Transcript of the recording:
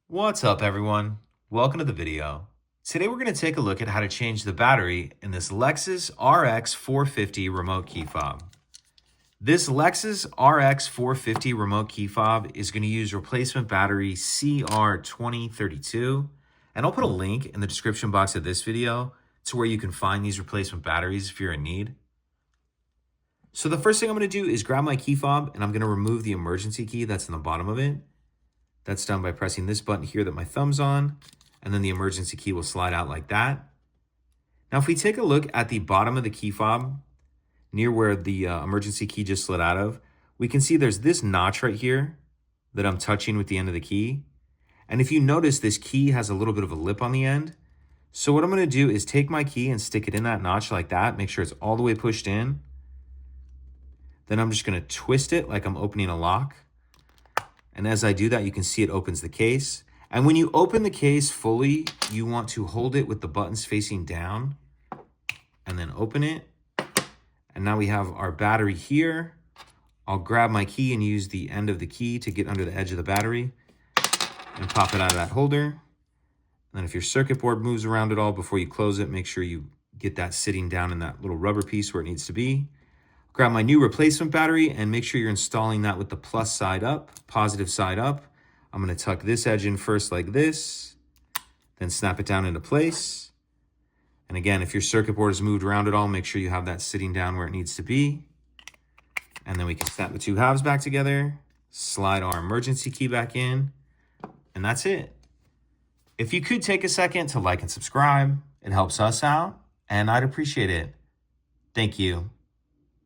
What's up, everyone? Welcome to the video. Today we're going to take a look at how to change the battery in this Lexus RX450 remote key fob. This Lexus RX450 remote key fob is going to use replacement battery CR2032, and I'll put a link in the description box of this video to where you can find these replacement batteries if you're in need. So the first thing I'm going to do is grab my key fob and I'm going to remove the emergency key that's in the bottom of it. That's done by pressing this button here that my thumb's on, and then the emergency key will slide out like that. Now, if we take a look at the bottom of the key fob, near where the emergency key just slid out of, we can see there's this notch right here that I'm touching with the end of the key. And if you notice, this key has a little bit of a lip on the end. So what I'm going to do is take my key and stick it in that notch like that, make sure it's all the way pushed in. Then I'm just going to twist it like I'm opening a lock. And as I do that, you can see it opens the case. And when you open the case fully, you want to hold it with the buttons facing down and then open it. And now we have our battery here. I'll grab my key and use the end of the key to get under the edge of the battery and pop it out of that holder. And then if your circuit board moves around at all before you close it, make sure you get that sitting down in that little rubber piece where it needs to be. Grab my new replacement battery and make sure you're installing that with the plus side up, positive side up. I'm going to tuck this edge in first like this, then snap it down into place. And again, if your circuit board has moved around at all, make sure you have that sitting down where it needs to be. And then we can snap the two halves back together, slide our emergency key back in, and that's it. If you could take a second to like and subscribe, it helps us out, and I'd appreciate it. Thank you.